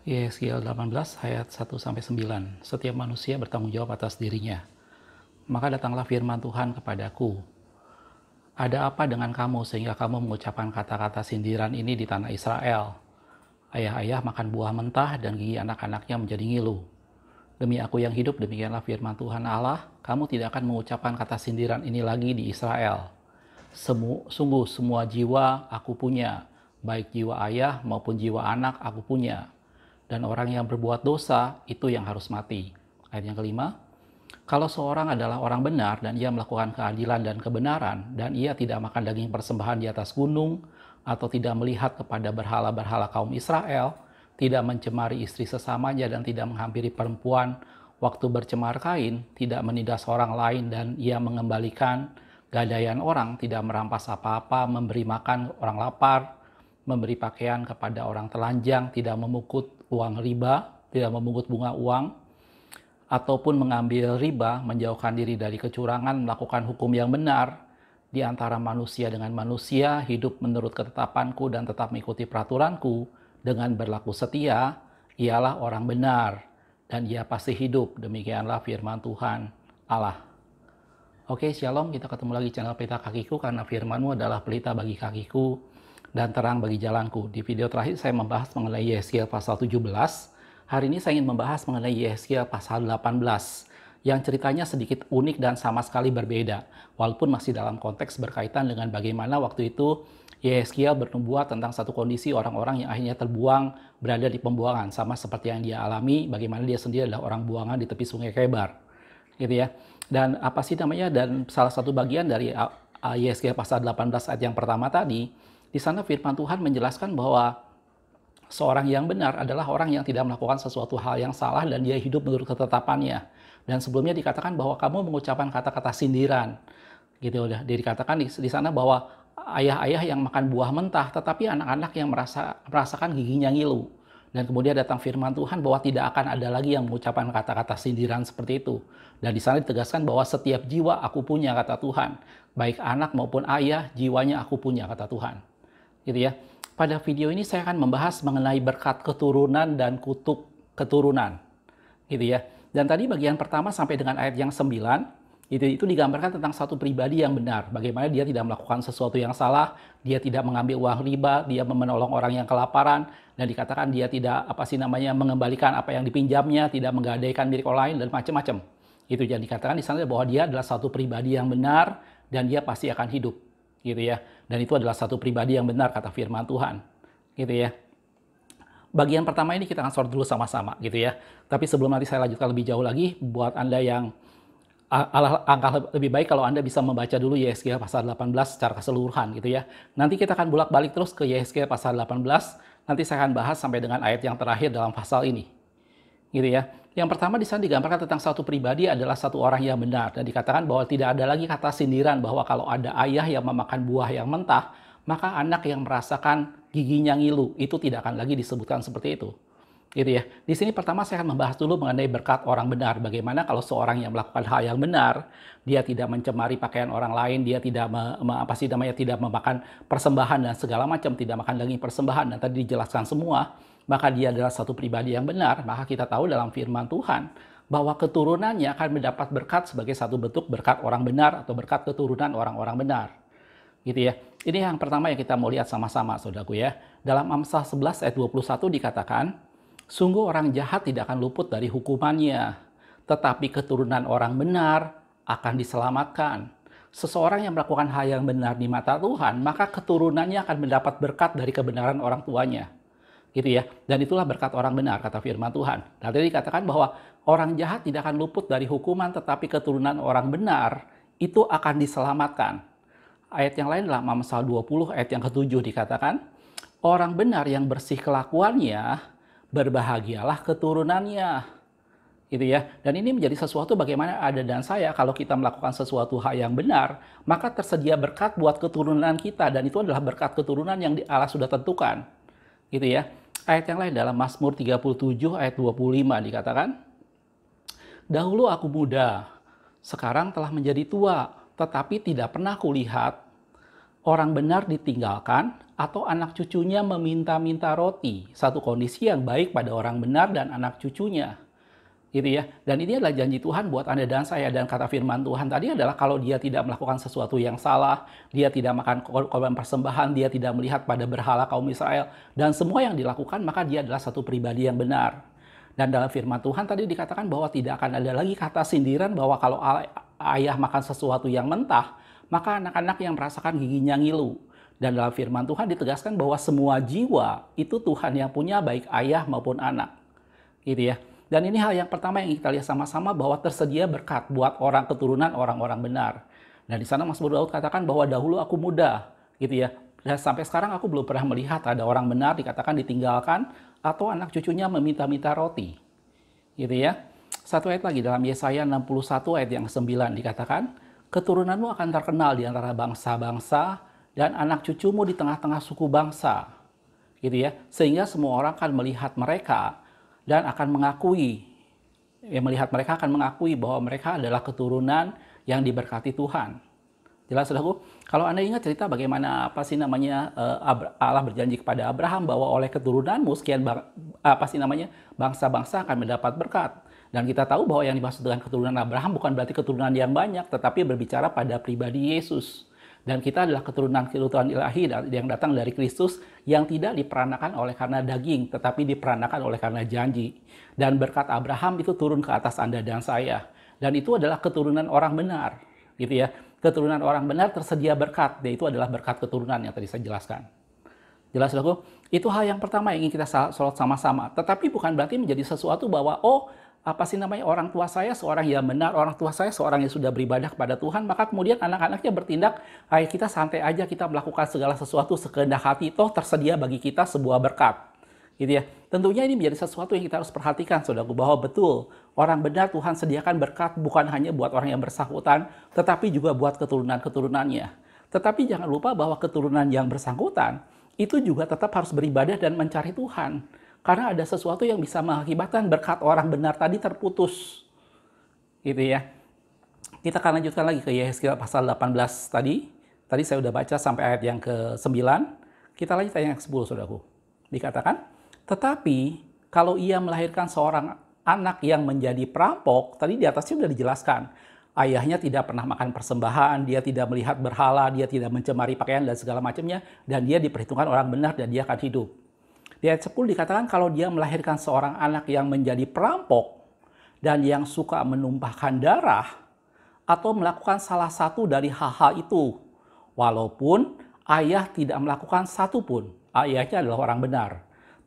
Yeskiel 18 ayat 1-9. Setiap manusia bertanggung jawab atas dirinya. Maka datanglah firman Tuhan kepadaku. Ada apa dengan kamu sehingga kamu mengucapkan kata-kata sindiran ini di tanah Israel? Ayah-ayah makan buah mentah dan gigi anak-anaknya menjadi ngilu. Demi aku yang hidup, demikianlah firman Tuhan Allah, kamu tidak akan mengucapkan kata sindiran ini lagi di Israel. Sungguh semua jiwa aku punya, baik jiwa ayah maupun jiwa anak aku punya. Dan orang yang berbuat dosa itu yang harus mati. Ayat yang kelima, kalau seorang adalah orang benar dan ia melakukan keadilan dan kebenaran, dan ia tidak makan daging persembahan di atas gunung, atau tidak melihat kepada berhala-berhala kaum Israel, tidak mencemari istri sesamanya dan tidak menghampiri perempuan waktu bercemar kain, tidak menindas orang lain dan ia mengembalikan gadaian orang, tidak merampas apa-apa, memberi makan orang lapar, memberi pakaian kepada orang telanjang, tidak memungut uang riba, tidak memungut bunga uang, ataupun mengambil riba, menjauhkan diri dari kecurangan, melakukan hukum yang benar di antara manusia dengan manusia, hidup menurut ketetapanku dan tetap mengikuti peraturanku dengan berlaku setia, ialah orang benar dan ia pasti hidup. Demikianlah firman Tuhan Allah. Oke, shalom, kita ketemu lagi channel Pelita Kakiku, karena firman-Mu adalah pelita bagi kakiku dan terang bagi jalanku. Di video terakhir saya membahas mengenai Yeskiel pasal 17. Hari ini saya ingin membahas mengenai Yeskiel pasal 18 yang ceritanya sedikit unik dan sama sekali berbeda, walaupun masih dalam konteks berkaitan dengan bagaimana waktu itu Yeskiel bernubuat tentang satu kondisi orang-orang yang akhirnya terbuang, berada di pembuangan, sama seperti yang dia alami, bagaimana dia sendiri adalah orang buangan di tepi sungai Kebar, gitu ya. Dan apa sih namanya, dan salah satu bagian dari Yeskiel pasal 18 ayat yang pertama tadi, di sana firman Tuhan menjelaskan bahwa seorang yang benar adalah orang yang tidak melakukan sesuatu hal yang salah dan dia hidup menurut ketetapannya. Dan sebelumnya dikatakan bahwa kamu mengucapkan kata-kata sindiran, gitu. Udah dikatakan di sana bahwa ayah-ayah yang makan buah mentah, tetapi anak-anak yang merasakan giginya ngilu. Dan kemudian datang firman Tuhan bahwa tidak akan ada lagi yang mengucapkan kata-kata sindiran seperti itu. Dan di sana ditegaskan bahwa setiap jiwa aku punya, kata Tuhan. Baik anak maupun ayah, jiwanya aku punya, kata Tuhan. Gitu ya. Pada video ini saya akan membahas mengenai berkat keturunan dan kutuk keturunan. Gitu ya. Dan tadi bagian pertama sampai dengan ayat yang 9, itu digambarkan tentang satu pribadi yang benar. Bagaimana dia tidak melakukan sesuatu yang salah, dia tidak mengambil uang riba, dia menolong orang yang kelaparan, dan dikatakan dia tidak mengembalikan apa yang dipinjamnya, tidak menggadaikan milik orang lain, dan macam-macam. Itu yang dikatakan di sana bahwa dia adalah satu pribadi yang benar dan dia pasti akan hidup, gitu ya. Dan itu adalah satu pribadi yang benar, kata firman Tuhan, gitu ya. Bagian pertama ini kita akan sorot dulu sama-sama, gitu ya. Tapi sebelum nanti saya lanjutkan lebih jauh lagi, buat Anda yang angka lebih baik kalau Anda bisa membaca dulu Yeskiel pasal 18 secara keseluruhan, gitu ya. Nanti kita akan bolak-balik terus ke Yeskiel pasal 18, nanti saya akan bahas sampai dengan ayat yang terakhir dalam pasal ini, gitu ya. Yang pertama di sana digambarkan tentang satu pribadi adalah satu orang yang benar, dan dikatakan bahwa tidak ada lagi kata sindiran bahwa kalau ada ayah yang memakan buah yang mentah, maka anak yang merasakan giginya ngilu, itu tidak akan lagi disebutkan seperti itu. Gitu ya. Di sini pertama saya akan membahas dulu mengenai berkat orang benar. Bagaimana kalau seorang yang melakukan hal yang benar, dia tidak mencemari pakaian orang lain, dia tidak tidak memakan persembahan dan segala macam, tidak makan daging persembahan, dan tadi dijelaskan semua, maka dia adalah satu pribadi yang benar. Maka kita tahu dalam firman Tuhan bahwa keturunannya akan mendapat berkat sebagai satu bentuk berkat orang benar atau berkat keturunan orang-orang benar. Gitu ya. Ini yang pertama yang kita mau lihat sama-sama, saudaraku ya. Dalam Amsal 11 ayat 21 dikatakan, sungguh orang jahat tidak akan luput dari hukumannya, tetapi keturunan orang benar akan diselamatkan. Seseorang yang melakukan hal yang benar di mata Tuhan, maka keturunannya akan mendapat berkat dari kebenaran orang tuanya. Gitu ya. Dan itulah berkat orang benar, kata firman Tuhan. Dan tadi dikatakan bahwa orang jahat tidak akan luput dari hukuman, tetapi keturunan orang benar itu akan diselamatkan. Ayat yang lain dalam Amsal 20 ayat yang ke-7 dikatakan, orang benar yang bersih kelakuannya, berbahagialah keturunannya, gitu ya. Dan ini menjadi sesuatu bagaimana ada dan saya, kalau kita melakukan sesuatu hal yang benar, maka tersedia berkat buat keturunan kita, dan itu adalah berkat keturunan yang Allah sudah tentukan, gitu ya. Ayat yang lain dalam Mazmur 37 ayat 25 dikatakan, dahulu aku muda, sekarang telah menjadi tua, tetapi tidak pernah kulihat orang benar ditinggalkan atau anak cucunya meminta-minta roti. Satu kondisi yang baik pada orang benar dan anak cucunya. Gitu ya. Dan ini adalah janji Tuhan buat Anda dan saya. Dan kata firman Tuhan tadi adalah kalau dia tidak melakukan sesuatu yang salah, dia tidak makan korban persembahan, dia tidak melihat pada berhala kaum Israel, dan semua yang dilakukan, maka dia adalah satu pribadi yang benar. Dan dalam firman Tuhan tadi dikatakan bahwa tidak akan ada lagi kata sindiran bahwa kalau ayah makan sesuatu yang mentah, maka anak-anak yang merasakan giginya ngilu. Dan dalam firman Tuhan ditegaskan bahwa semua jiwa itu Tuhan yang punya, baik ayah maupun anak. Gitu ya. Dan ini hal yang pertama yang kita lihat sama-sama, bahwa tersedia berkat buat orang keturunan orang-orang benar. Dan di sana Mazmur Daud katakan bahwa dahulu aku muda, gitu ya. Dan sampai sekarang aku belum pernah melihat ada orang benar dikatakan ditinggalkan atau anak cucunya meminta-minta roti. Gitu ya. Satu ayat lagi dalam Yesaya 61 ayat yang 9 dikatakan, keturunanmu akan terkenal di antara bangsa-bangsa dan anak cucumu di tengah-tengah suku bangsa. Gitu ya. Sehingga semua orang akan melihat mereka dan akan mengakui, melihat mereka akan mengakui bahwa mereka adalah keturunan yang diberkati Tuhan. Jelas, saudaraku? Kalau Anda ingat cerita bagaimana Allah berjanji kepada Abraham bahwa oleh keturunanmu sekian bangsa-bangsa akan mendapat berkat. Dan kita tahu bahwa yang dimaksud dengan keturunan Abraham bukan berarti keturunan yang banyak, tetapi berbicara pada pribadi Yesus. Dan kita adalah keturunan ilahi yang datang dari Kristus yang tidak diperanakan oleh karena daging, tetapi diperanakan oleh karena janji. Dan berkat Abraham itu turun ke atas Anda dan saya. Dan itu adalah keturunan orang benar, gitu ya. Keturunan orang benar tersedia berkat, dan itu adalah berkat keturunan yang tadi saya jelaskan. Jelas, saudaraku? Itu hal yang pertama yang ingin kita sorot sama-sama. Tetapi bukan berarti menjadi sesuatu bahwa, orang tua saya seorang yang benar, orang tua saya seorang yang sudah beribadah kepada Tuhan, maka kemudian anak-anaknya bertindak, ayo kita santai aja, kita melakukan segala sesuatu sekehendak hati, toh tersedia bagi kita sebuah berkat. Gitu ya. Tentunya ini menjadi sesuatu yang kita harus perhatikan, saudaraku, bahwa betul, orang benar Tuhan sediakan berkat bukan hanya buat orang yang bersangkutan, tetapi juga buat keturunan-keturunannya. Tetapi jangan lupa bahwa keturunan yang bersangkutan, itu juga tetap harus beribadah dan mencari Tuhan. Karena ada sesuatu yang bisa mengakibatkan berkat orang benar tadi terputus. Gitu ya. Kita akan lanjutkan lagi ke Yehezkiel pasal 18 tadi. Tadi saya sudah baca sampai ayat yang ke-9. Kita lanjut ayat yang ke-10, saudaraku. Dikatakan, tetapi kalau ia melahirkan seorang anak yang menjadi perampok, tadi di atasnya sudah dijelaskan. Ayahnya tidak pernah makan persembahan, dia tidak melihat berhala, dia tidak mencemari pakaian dan segala macamnya, dan dia diperhitungkan orang benar dan dia akan hidup. Di ayat 10 dikatakan kalau dia melahirkan seorang anak yang menjadi perampok dan yang suka menumpahkan darah atau melakukan salah satu dari hal-hal itu, walaupun ayah tidak melakukan satu pun, ayahnya adalah orang benar.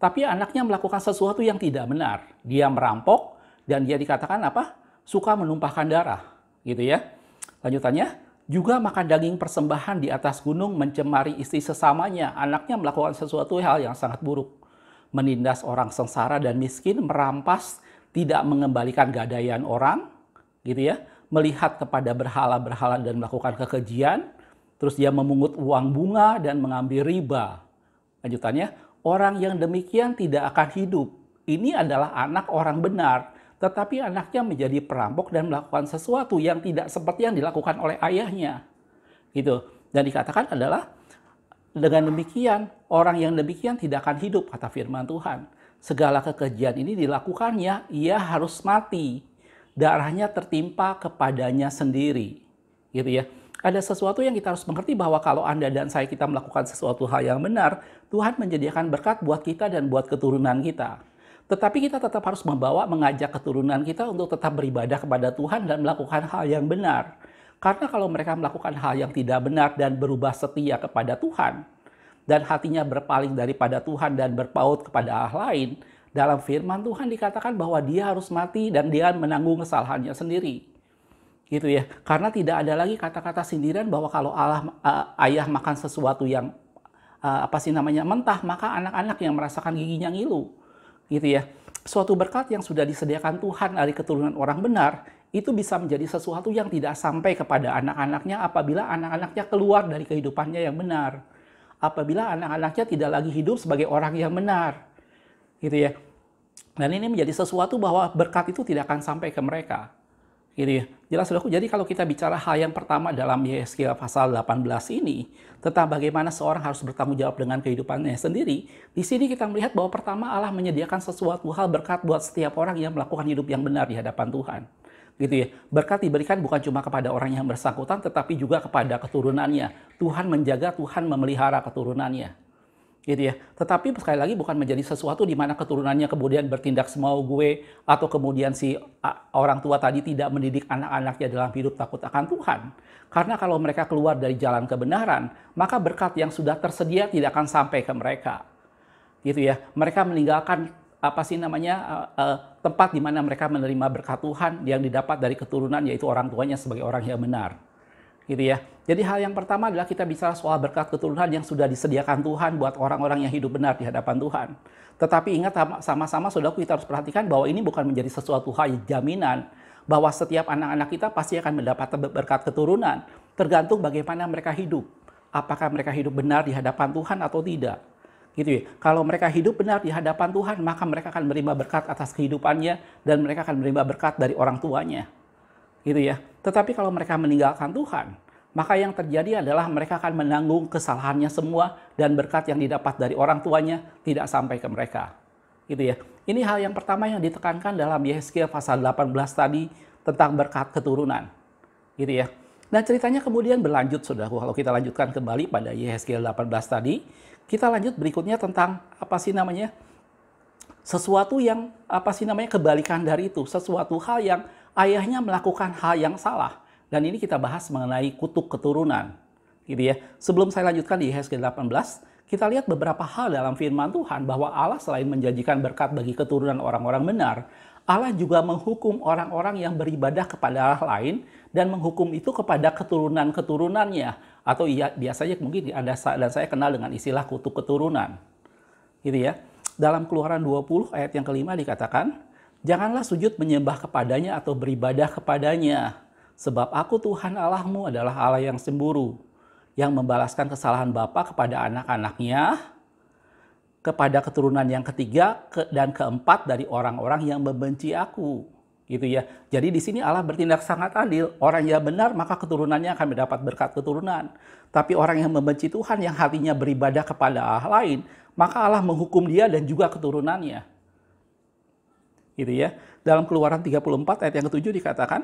Tapi anaknya melakukan sesuatu yang tidak benar. Dia merampok dan dia dikatakan apa? Suka menumpahkan darah, gitu ya. Lanjutannya, juga makan daging persembahan di atas gunung, mencemari istri sesamanya. Anaknya melakukan sesuatu hal yang sangat buruk. Menindas orang sengsara dan miskin, merampas, tidak mengembalikan gadaian orang, gitu ya, melihat kepada berhala-berhala dan melakukan kekejian, terus dia memungut uang bunga dan mengambil riba. Lanjutannya, orang yang demikian tidak akan hidup. Ini adalah anak orang benar, tetapi anaknya menjadi perampok dan melakukan sesuatu yang tidak seperti yang dilakukan oleh ayahnya. Gitu. Dan dikatakan adalah, dengan demikian, orang yang demikian tidak akan hidup, kata firman Tuhan. Segala kekejian ini dilakukannya, ia harus mati. Darahnya tertimpa kepadanya sendiri. Gitu ya. Ada sesuatu yang kita harus mengerti bahwa kalau Anda dan saya kita melakukan sesuatu hal yang benar, Tuhan menyediakan berkat buat kita dan buat keturunan kita. Tetapi kita tetap harus mengajak keturunan kita untuk tetap beribadah kepada Tuhan dan melakukan hal yang benar. Karena kalau mereka melakukan hal yang tidak benar dan berubah setia kepada Tuhan, dan hatinya berpaling daripada Tuhan dan berpaut kepada Allah lain, dalam firman Tuhan dikatakan bahwa dia harus mati dan dia menanggung kesalahannya sendiri. Gitu ya. Karena tidak ada lagi kata-kata sindiran bahwa kalau ayah makan sesuatu yang mentah, maka anak-anak yang merasakan giginya ngilu. Gitu ya. Suatu berkat yang sudah disediakan Tuhan dari keturunan orang benar, itu bisa menjadi sesuatu yang tidak sampai kepada anak-anaknya apabila anak-anaknya keluar dari kehidupannya yang benar. Apabila anak-anaknya tidak lagi hidup sebagai orang yang benar. Gitu ya. Dan ini menjadi sesuatu bahwa berkat itu tidak akan sampai ke mereka. Gitu ya. Jelas saudaraku, jadi kalau kita bicara hal yang pertama dalam Yehezkiel pasal 18 ini, tentang bagaimana seorang harus bertanggung jawab dengan kehidupannya sendiri, di sini kita melihat bahwa pertama Allah menyediakan sesuatu hal berkat buat setiap orang yang melakukan hidup yang benar di hadapan Tuhan. Gitu ya. Berkat diberikan bukan cuma kepada orang yang bersangkutan, tetapi juga kepada keturunannya. Tuhan menjaga, Tuhan memelihara keturunannya. Gitu ya. Tetapi sekali lagi bukan menjadi sesuatu di mana keturunannya kemudian bertindak semau gue, atau kemudian si orang tua tadi tidak mendidik anak-anaknya dalam hidup takut akan Tuhan. Karena kalau mereka keluar dari jalan kebenaran, maka berkat yang sudah tersedia tidak akan sampai ke mereka. Gitu ya. Mereka meninggalkan tempat di mana mereka menerima berkat Tuhan yang didapat dari keturunan, yaitu orang tuanya sebagai orang yang benar. Gitu ya. Jadi hal yang pertama adalah kita bicara soal berkat keturunan yang sudah disediakan Tuhan buat orang-orang yang hidup benar di hadapan Tuhan. Tetapi ingat sama-sama saudaraku, kita harus perhatikan bahwa ini bukan menjadi sesuatu hal jaminan bahwa setiap anak-anak kita pasti akan mendapat berkat keturunan. Tergantung bagaimana mereka hidup. Apakah mereka hidup benar di hadapan Tuhan atau tidak. Gitu ya. Kalau mereka hidup benar di hadapan Tuhan, maka mereka akan menerima berkat atas kehidupannya dan mereka akan menerima berkat dari orang tuanya. Gitu ya. Tetapi kalau mereka meninggalkan Tuhan, maka yang terjadi adalah mereka akan menanggung kesalahannya semua dan berkat yang didapat dari orang tuanya tidak sampai ke mereka. Gitu ya. Ini hal yang pertama yang ditekankan dalam Yehezkiel pasal 18 tadi tentang berkat keturunan. Gitu ya. Nah, ceritanya kemudian berlanjut, saudaraku. Kalau kita lanjutkan kembali pada Yehezkiel 18 tadi, kita lanjut berikutnya tentang sesuatu yang kebalikan dari itu, sesuatu hal yang ayahnya melakukan hal yang salah. Dan ini kita bahas mengenai kutuk keturunan. Gitu ya. Sebelum saya lanjutkan di Yehezkiel 18, kita lihat beberapa hal dalam firman Tuhan bahwa Allah selain menjanjikan berkat bagi keturunan orang-orang benar, Allah juga menghukum orang-orang yang beribadah kepada Allah lain dan menghukum itu kepada keturunan-keturunannya. Atau biasanya mungkin Anda dan saya kenal dengan istilah kutuk keturunan. Gitu ya. Dalam Keluaran 20 ayat yang kelima dikatakan, janganlah sujud menyembah kepadanya atau beribadah kepadanya. Sebab aku Tuhan Allahmu adalah Allah yang cemburu, yang membalaskan kesalahan bapa kepada anak-anaknya, kepada keturunan yang ketiga dan keempat dari orang-orang yang membenci aku. Gitu ya. Jadi di sini Allah bertindak sangat adil. Orang yang benar maka keturunannya akan mendapat berkat keturunan. Tapi orang yang membenci Tuhan, yang hatinya beribadah kepada Allah lain, maka Allah menghukum dia dan juga keturunannya. Gitu ya. Dalam Keluaran 34 ayat yang ke-7 dikatakan,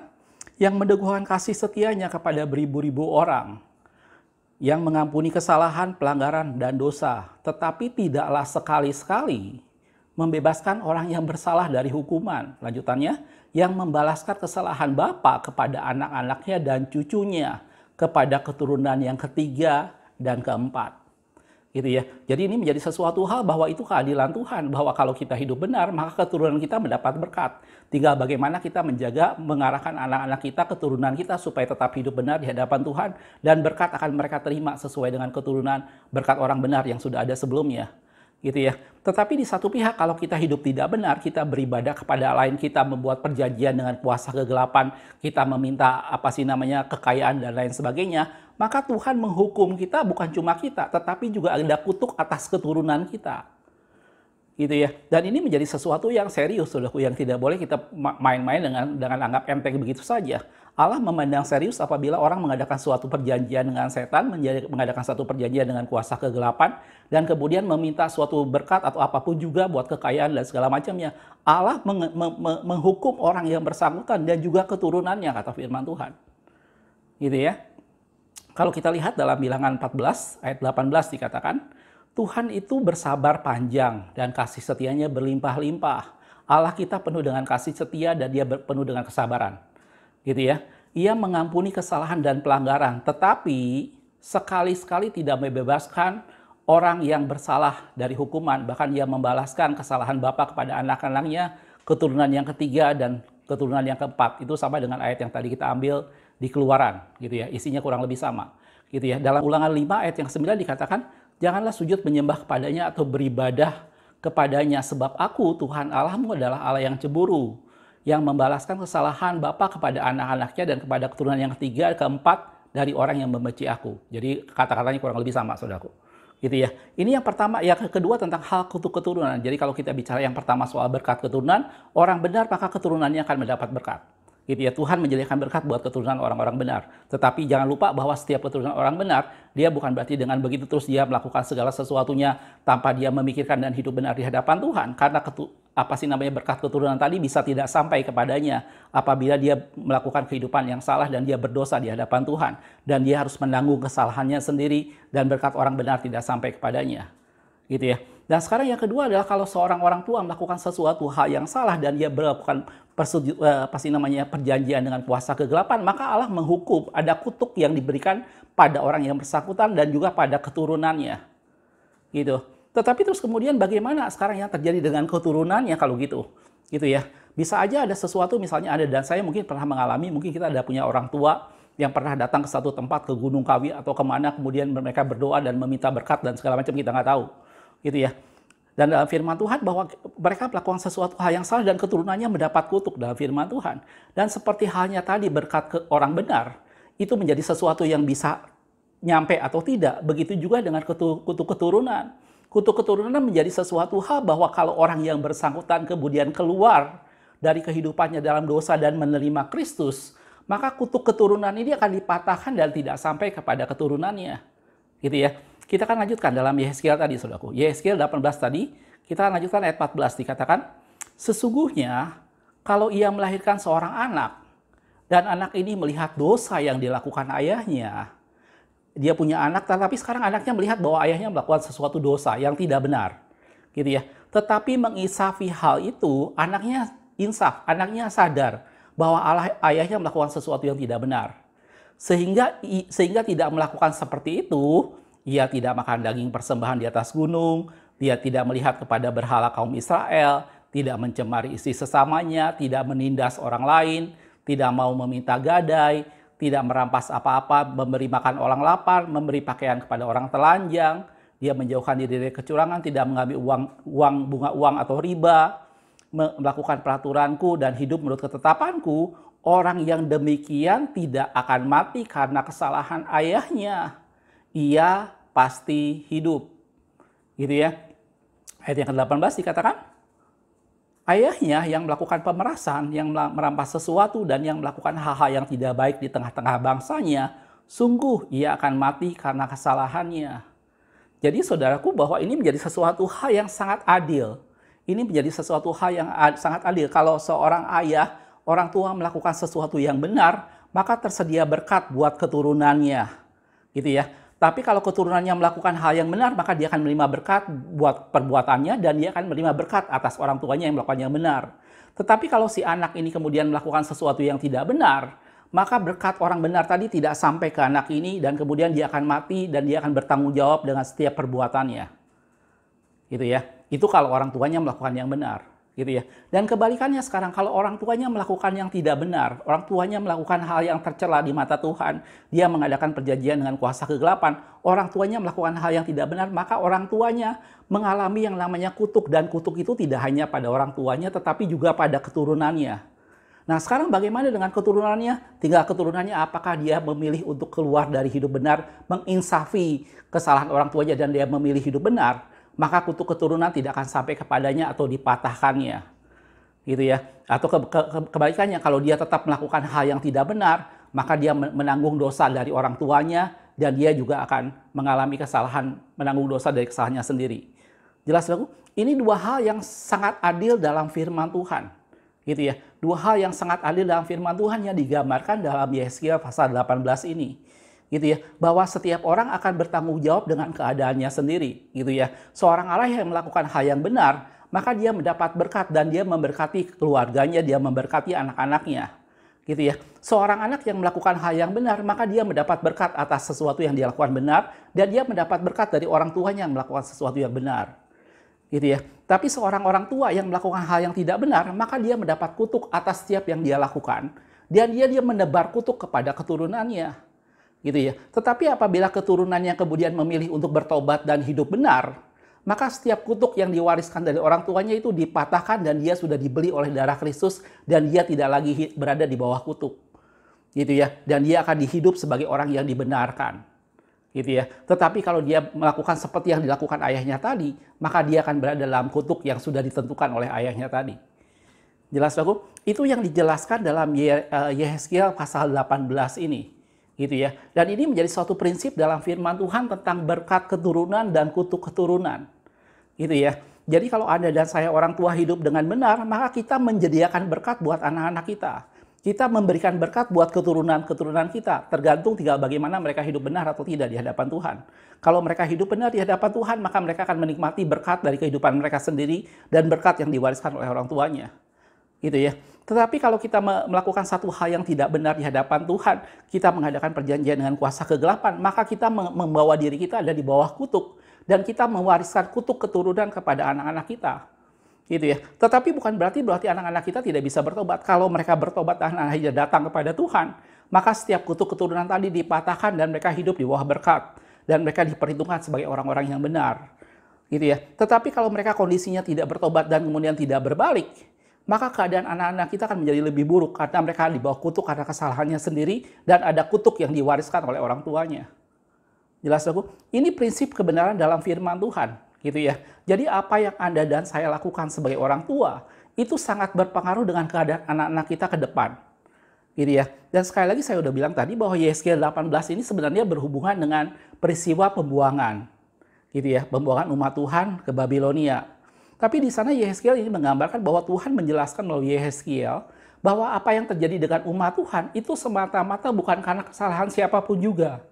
yang mendeguhkan kasih setianya kepada beribu-ribu orang, yang mengampuni kesalahan, pelanggaran, dan dosa, tetapi tidaklah sekali-sekali membebaskan orang yang bersalah dari hukuman. Lanjutannya, yang membalaskan kesalahan bapa kepada anak-anaknya dan cucunya, kepada keturunan yang ketiga dan keempat. Gitu ya. Jadi ini menjadi sesuatu hal bahwa itu keadilan Tuhan, bahwa kalau kita hidup benar, maka keturunan kita mendapat berkat. Tinggal bagaimana kita menjaga, mengarahkan anak-anak kita, keturunan kita supaya tetap hidup benar di hadapan Tuhan, dan berkat akan mereka terima sesuai dengan keturunan berkat orang benar yang sudah ada sebelumnya. Gitu ya. Tetapi di satu pihak kalau kita hidup tidak benar, kita beribadah kepada lain, kita membuat perjanjian dengan kuasa kegelapan, kita meminta kekayaan dan lain sebagainya, maka Tuhan menghukum kita, bukan cuma kita, tetapi juga ada kutuk atas keturunan kita. Gitu ya. Dan ini menjadi sesuatu yang serius, saudaraku, yang tidak boleh kita main-main dengan anggap enteng begitu saja. Allah memandang serius apabila orang mengadakan suatu perjanjian dengan setan, mengadakan suatu perjanjian dengan kuasa kegelapan, dan kemudian meminta suatu berkat atau apapun juga buat kekayaan dan segala macamnya. Allah menghukum orang yang bersangkutan dan juga keturunannya, kata firman Tuhan. Gitu ya. Kalau kita lihat dalam Bilangan 14 ayat 18 dikatakan, Tuhan itu bersabar panjang dan kasih setianya berlimpah-limpah. Allah kita penuh dengan kasih setia dan dia penuh dengan kesabaran. Gitu ya. Ia mengampuni kesalahan dan pelanggaran, tetapi sekali-sekali tidak membebaskan orang yang bersalah dari hukuman. Bahkan ia membalaskan kesalahan bapa kepada anak-anaknya, keturunan yang ketiga dan keturunan yang keempat. Itu sama dengan ayat yang tadi kita ambil di Keluaran, gitu ya. Isinya kurang lebih sama. Gitu ya. Dalam Ulangan 5 ayat yang 9 dikatakan, janganlah sujud menyembah kepadanya atau beribadah kepadanya, sebab aku Tuhan Allahmu adalah Allah yang cemburu, yang membalaskan kesalahan bapa kepada anak-anaknya dan kepada keturunan yang ketiga, keempat dari orang yang membenci aku. Jadi kata-katanya kurang lebih sama, saudaraku. Gitu ya. Ini yang pertama. Yang kedua tentang hal kutuk keturunan. Jadi kalau kita bicara yang pertama soal berkat keturunan, orang benar maka keturunannya akan mendapat berkat. Gitu ya, Tuhan menyediakan berkat buat keturunan orang-orang benar. Tetapi jangan lupa bahwa setiap keturunan orang benar, dia bukan berarti dengan begitu terus dia melakukan segala sesuatunya tanpa dia memikirkan dan hidup benar di hadapan Tuhan. Karena berkat keturunan tadi bisa tidak sampai kepadanya apabila dia melakukan kehidupan yang salah dan dia berdosa di hadapan Tuhan. Dan dia harus menanggung kesalahannya sendiri dan berkat orang benar tidak sampai kepadanya. Gitu ya. Dan sekarang yang kedua adalah kalau seorang orang tua melakukan sesuatu hal yang salah dan dia melakukan perjanjian dengan kuasa kegelapan, maka Allah menghukum, ada kutuk yang diberikan pada orang yang bersangkutan dan juga pada keturunannya. Gitu. Tetapi terus kemudian bagaimana sekarang yang terjadi dengan keturunannya kalau gitu? Gitu ya. Bisa aja ada sesuatu misalnya ada, dan saya mungkin pernah mengalami, mungkin kita ada punya orang tua yang pernah datang ke satu tempat, ke Gunung Kawi atau kemana, kemudian mereka berdoa dan meminta berkat dan segala macam, kita nggak tahu. Gitu ya. Dan dalam firman Tuhan bahwa mereka melakukan sesuatu hal yang salah dan keturunannya mendapat kutuk dalam firman Tuhan. Dan seperti halnya tadi berkat ke orang benar, itu menjadi sesuatu yang bisa nyampe atau tidak. Begitu juga dengan kutuk keturunan. Kutuk keturunan menjadi sesuatu hal bahwa kalau orang yang bersangkutan kemudian keluar dari kehidupannya dalam dosa dan menerima Kristus, maka kutuk keturunan ini akan dipatahkan dan tidak sampai kepada keturunannya. Gitu ya. Kita akan lanjutkan dalam Yehezkiel tadi, saudaraku. Yehezkiel 18 tadi, kita lanjutkan ayat 14, dikatakan, sesungguhnya kalau ia melahirkan seorang anak, dan anak ini melihat dosa yang dilakukan ayahnya, dia punya anak, tetapi sekarang anaknya melihat bahwa ayahnya melakukan sesuatu dosa yang tidak benar. Gitu ya. Tetapi menginsafi hal itu, anaknya insaf, anaknya sadar bahwa ayahnya melakukan sesuatu yang tidak benar. Sehingga tidak melakukan seperti itu, ia tidak makan daging persembahan di atas gunung, dia tidak melihat kepada berhala kaum Israel, tidak mencemari istri sesamanya, tidak menindas orang lain, tidak mau meminta gadai, tidak merampas apa-apa, memberi makan orang lapar, memberi pakaian kepada orang telanjang, dia menjauhkan diri dari kecurangan, tidak mengambil bunga uang atau riba, melakukan peraturanku dan hidup menurut ketetapanku, orang yang demikian tidak akan mati karena kesalahan ayahnya. Ia pasti hidup. Gitu ya. Ayat yang ke-18 dikatakan, ayahnya yang melakukan pemerasan, yang merampas sesuatu dan yang melakukan hal-hal yang tidak baik di tengah-tengah bangsanya, sungguh ia akan mati karena kesalahannya. Jadi saudaraku, bahwa ini menjadi sesuatu hal yang sangat adil. Ini menjadi sesuatu hal yang sangat adil. Kalau seorang ayah, orang tua melakukan sesuatu yang benar, maka tersedia berkat buat keturunannya. Gitu ya. Tapi kalau keturunannya melakukan hal yang benar, maka dia akan menerima berkat buat perbuatannya dan dia akan menerima berkat atas orang tuanya yang melakukan yang benar. Tetapi kalau si anak ini kemudian melakukan sesuatu yang tidak benar, maka berkat orang benar tadi tidak sampai ke anak ini dan kemudian dia akan mati dan dia akan bertanggung jawab dengan setiap perbuatannya. Gitu ya. Itu kalau orang tuanya melakukan yang benar. Gitu ya. Dan kebalikannya sekarang, kalau orang tuanya melakukan yang tidak benar, orang tuanya melakukan hal yang tercela di mata Tuhan, dia mengadakan perjanjian dengan kuasa kegelapan, orang tuanya melakukan hal yang tidak benar, maka orang tuanya mengalami yang namanya kutuk, dan kutuk itu tidak hanya pada orang tuanya, tetapi juga pada keturunannya. Nah sekarang bagaimana dengan keturunannya? Tinggal keturunannya apakah dia memilih untuk keluar dari hidup benar, menginsafi kesalahan orang tuanya dan dia memilih hidup benar, maka kutuk keturunan tidak akan sampai kepadanya atau dipatahkannya. Gitu ya. Atau kebalikannya, kalau dia tetap melakukan hal yang tidak benar, maka dia menanggung dosa dari orang tuanya dan dia juga akan mengalami kesalahan, menanggung dosa dari kesalahannya sendiri. Jelas, Saudaraku? Ini dua hal yang sangat adil dalam firman Tuhan. Gitu ya. Dua hal yang sangat adil dalam firman Tuhan yang digambarkan dalam Yehezkiel pasal 18 ini. Gitu ya, bahwa setiap orang akan bertanggung jawab dengan keadaannya sendiri, gitu ya. Seorang ayah yang melakukan hal yang benar, maka dia mendapat berkat dan dia memberkati keluarganya, dia memberkati anak-anaknya, gitu ya. Seorang anak yang melakukan hal yang benar, maka dia mendapat berkat atas sesuatu yang dia lakukan benar dan dia mendapat berkat dari orang tuanya yang melakukan sesuatu yang benar, gitu ya. Tapi seorang orang tua yang melakukan hal yang tidak benar, maka dia mendapat kutuk atas setiap yang dia lakukan dan dia menebar kutuk kepada keturunannya. Gitu ya. Tetapi apabila keturunannya kemudian memilih untuk bertobat dan hidup benar, maka setiap kutuk yang diwariskan dari orang tuanya itu dipatahkan dan dia sudah dibeli oleh darah Kristus dan dia tidak lagi berada di bawah kutuk. Gitu ya. Dan dia akan dihidup sebagai orang yang dibenarkan. Gitu ya. Tetapi kalau dia melakukan seperti yang dilakukan ayahnya tadi, maka dia akan berada dalam kutuk yang sudah ditentukan oleh ayahnya tadi. Jelas, Saudaraku? Itu yang dijelaskan dalam Yehezkiel pasal 18 ini. Gitu ya. Dan ini menjadi suatu prinsip dalam firman Tuhan tentang berkat keturunan dan kutuk keturunan. Gitu ya. Jadi kalau Anda dan saya orang tua hidup dengan benar, maka kita menyediakan berkat buat anak-anak kita. Kita memberikan berkat buat keturunan-keturunan kita. Tergantung tinggal bagaimana mereka hidup benar atau tidak di hadapan Tuhan. Kalau mereka hidup benar di hadapan Tuhan, maka mereka akan menikmati berkat dari kehidupan mereka sendiri dan berkat yang diwariskan oleh orang tuanya. Gitu ya. Tetapi kalau kita melakukan satu hal yang tidak benar di hadapan Tuhan, kita mengadakan perjanjian dengan kuasa kegelapan, maka kita membawa diri kita ada di bawah kutuk. Dan kita mewariskan kutuk keturunan kepada anak-anak kita. Gitu ya. Tetapi bukan berarti anak-anak kita tidak bisa bertobat. Kalau mereka bertobat dan akhirnya datang kepada Tuhan, maka setiap kutuk keturunan tadi dipatahkan dan mereka hidup di bawah berkat. Dan mereka diperhitungkan sebagai orang-orang yang benar. Gitu ya. Tetapi kalau mereka kondisinya tidak bertobat dan kemudian tidak berbalik, maka keadaan anak-anak kita akan menjadi lebih buruk karena mereka di bawah kutuk karena kesalahannya sendiri dan ada kutuk yang diwariskan oleh orang tuanya. Jelas aku? Ini prinsip kebenaran dalam firman Tuhan, gitu ya. Jadi apa yang Anda dan saya lakukan sebagai orang tua itu sangat berpengaruh dengan keadaan anak-anak kita ke depan. Gitu ya. Dan sekali lagi saya udah bilang tadi bahwa Yehezkiel 18 ini sebenarnya berhubungan dengan peristiwa pembuangan. Gitu ya, pembuangan umat Tuhan ke Babilonia. Tapi di sana Yehezkiel ini menggambarkan bahwa Tuhan menjelaskan melalui Yehezkiel bahwa apa yang terjadi dengan umat Tuhan itu semata-mata bukan karena kesalahan siapapun juga.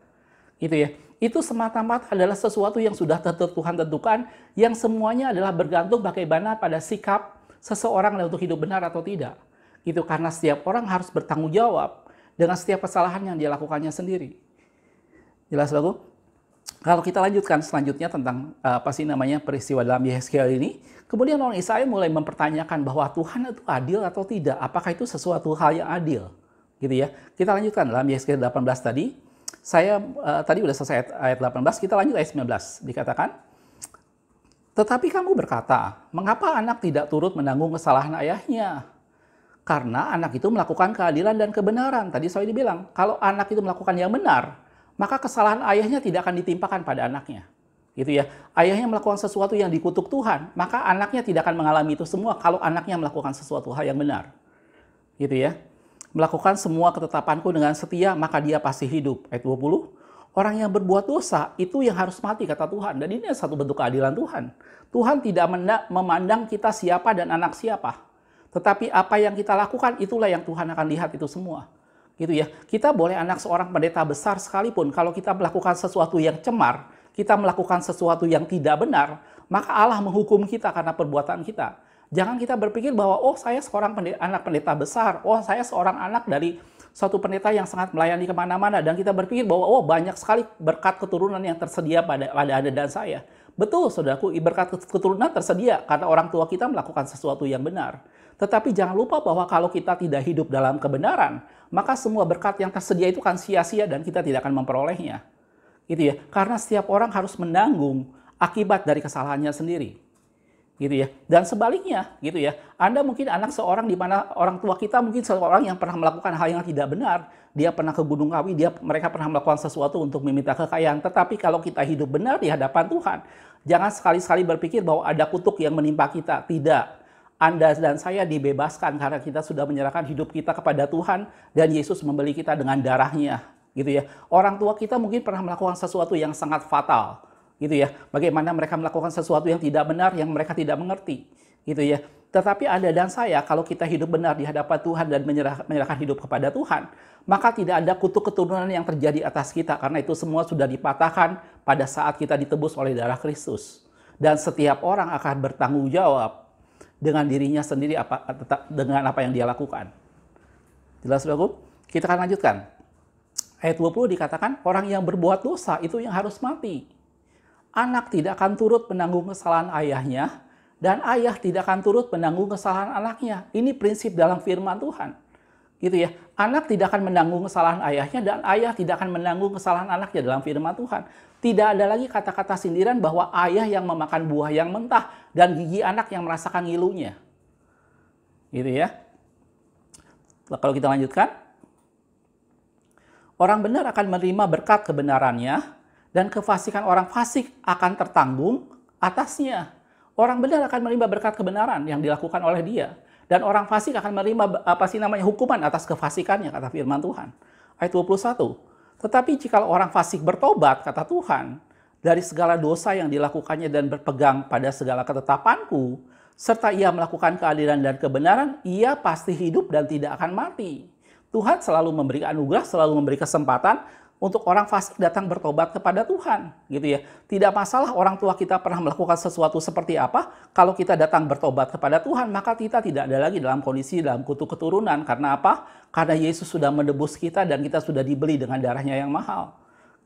Gitu ya. Itu semata-mata adalah sesuatu yang sudah Tuhan tentukan, yang semuanya adalah bergantung bagaimana pada sikap seseorang untuk hidup benar atau tidak. Itu karena setiap orang harus bertanggung jawab dengan setiap kesalahan yang dia lakukannya sendiri. Jelas aku? Kalau kita lanjutkan selanjutnya tentang peristiwa dalam Yehezkiel ini, kemudian orang Israel mulai mempertanyakan bahwa Tuhan itu adil atau tidak, apakah itu sesuatu hal yang adil, gitu ya. Kita lanjutkan dalam Yehezkiel 18 tadi. Saya tadi udah selesai ayat 18, kita lanjut ayat 19. Dikatakan, tetapi kamu berkata, mengapa anak tidak turut menanggung kesalahan ayahnya? Karena anak itu melakukan keadilan dan kebenaran. Tadi saya dibilang, kalau anak itu melakukan yang benar, maka kesalahan ayahnya tidak akan ditimpakan pada anaknya. Gitu ya. Ayahnya melakukan sesuatu yang dikutuk Tuhan, maka anaknya tidak akan mengalami itu semua kalau anaknya melakukan sesuatu hal yang benar. Gitu ya. Melakukan semua ketetapanku dengan setia, maka dia pasti hidup. Ayat 20, orang yang berbuat dosa, itu yang harus mati, kata Tuhan. Dan ini satu bentuk keadilan Tuhan. Tuhan tidak memandang kita siapa dan anak siapa. Tetapi apa yang kita lakukan, itulah yang Tuhan akan lihat itu semua. Gitu ya. Kita boleh anak seorang pendeta besar sekalipun, kalau kita melakukan sesuatu yang cemar, kita melakukan sesuatu yang tidak benar, maka Allah menghukum kita karena perbuatan kita. Jangan kita berpikir bahwa, oh saya seorang anak pendeta besar, oh saya seorang anak dari suatu pendeta yang sangat melayani kemana-mana, dan kita berpikir bahwa, oh banyak sekali berkat keturunan yang tersedia pada Anda dan saya. Betul, saudaraku, berkat keturunan tersedia karena orang tua kita melakukan sesuatu yang benar. Tetapi jangan lupa bahwa kalau kita tidak hidup dalam kebenaran, maka semua berkat yang tersedia itu akan sia-sia dan kita tidak akan memperolehnya. Gitu ya, karena setiap orang harus menanggung akibat dari kesalahannya sendiri. Gitu ya. Dan sebaliknya, gitu ya. Anda mungkin anak seorang di mana orang tua kita mungkin seorang yang pernah melakukan hal yang tidak benar. Dia pernah ke Gunung Kawi, mereka pernah melakukan sesuatu untuk meminta kekayaan. Tetapi kalau kita hidup benar di hadapan Tuhan, jangan sekali-sekali berpikir bahwa ada kutuk yang menimpa kita. Tidak. Anda dan saya dibebaskan karena kita sudah menyerahkan hidup kita kepada Tuhan dan Yesus membeli kita dengan darahnya. Gitu ya. Orang tua kita mungkin pernah melakukan sesuatu yang sangat fatal. Gitu ya, bagaimana mereka melakukan sesuatu yang tidak benar, yang mereka tidak mengerti, gitu ya. Tetapi Anda dan saya, kalau kita hidup benar di hadapan Tuhan dan menyerahkan hidup kepada Tuhan, maka tidak ada kutuk keturunan yang terjadi atas kita, karena itu semua sudah dipatahkan pada saat kita ditebus oleh darah Kristus. Dan setiap orang akan bertanggung jawab dengan dirinya sendiri dengan apa yang dia lakukan. Jelas, saudaraku? Kita akan lanjutkan. Ayat 20 dikatakan, orang yang berbuat dosa itu yang harus mati. Anak tidak akan turut menanggung kesalahan ayahnya, dan ayah tidak akan turut menanggung kesalahan anaknya. Ini prinsip dalam firman Tuhan. Gitu ya. Anak tidak akan menanggung kesalahan ayahnya, dan ayah tidak akan menanggung kesalahan anaknya dalam firman Tuhan. Tidak ada lagi kata-kata sindiran bahwa ayah yang memakan buah yang mentah, dan gigi anak yang merasakan ngilunya. Gitu ya. Kalau kita lanjutkan. Orang benar akan menerima berkat kebenarannya, dan kefasikan orang fasik akan tertanggung atasnya. Orang benar akan menerima berkat kebenaran yang dilakukan oleh dia. Dan orang fasik akan menerima hukuman atas kefasikannya, kata firman Tuhan. Ayat 21. Tetapi jika orang fasik bertobat, kata Tuhan, dari segala dosa yang dilakukannya dan berpegang pada segala ketetapanku, serta ia melakukan keadilan dan kebenaran, ia pasti hidup dan tidak akan mati. Tuhan selalu memberi anugerah, selalu memberi kesempatan untuk orang fasik datang bertobat kepada Tuhan, gitu ya. Tidak masalah orang tua kita pernah melakukan sesuatu seperti apa, kalau kita datang bertobat kepada Tuhan, maka kita tidak ada lagi dalam kondisi dalam kutuk keturunan. Karena apa? Karena Yesus sudah menebus kita dan kita sudah dibeli dengan darahnya yang mahal,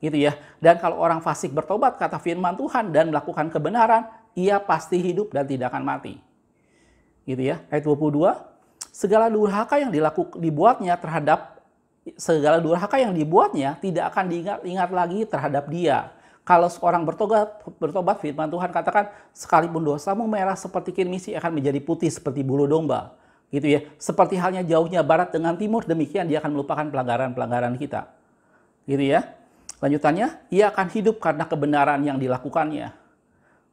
gitu ya. Dan kalau orang fasik bertobat, kata firman Tuhan, dan melakukan kebenaran, ia pasti hidup dan tidak akan mati. Gitu ya. Ayat 22, segala durhaka yang dibuatnya tidak akan diingat lagi terhadap dia. Kalau seorang bertobat, firman Tuhan katakan, sekalipun dosamu merah seperti kirmisi akan menjadi putih seperti bulu domba. Gitu ya. Seperti halnya jauhnya barat dengan timur, demikian dia akan melupakan pelanggaran-pelanggaran kita. Gitu ya. Lanjutannya, ia akan hidup karena kebenaran yang dilakukannya.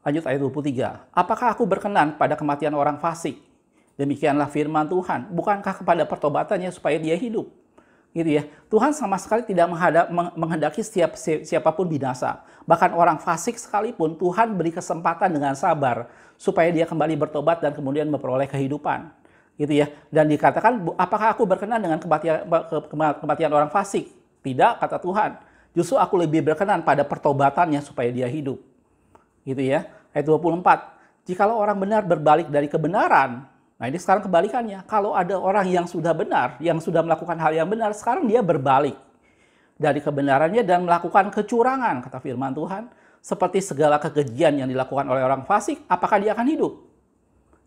Lanjut ayat 23. Apakah aku berkenan pada kematian orang fasik? Demikianlah firman Tuhan. Bukankah kepada pertobatannya supaya dia hidup? Gitu ya. Tuhan sama sekali tidak menghendaki siapapun binasa. Bahkan orang fasik sekalipun Tuhan beri kesempatan dengan sabar supaya dia kembali bertobat dan kemudian memperoleh kehidupan. Gitu ya. Dan dikatakan, apakah aku berkenan dengan kematian orang fasik? Tidak, kata Tuhan. Justru aku lebih berkenan pada pertobatannya supaya dia hidup. Gitu ya. Ayat 24. Jikalau orang benar berbalik dari kebenaran. Nah, ini sekarang kebalikannya. Kalau ada orang yang sudah benar, yang sudah melakukan hal yang benar, sekarang dia berbalik dari kebenarannya dan melakukan kecurangan, kata firman Tuhan. Seperti segala kekejian yang dilakukan oleh orang fasik, apakah dia akan hidup?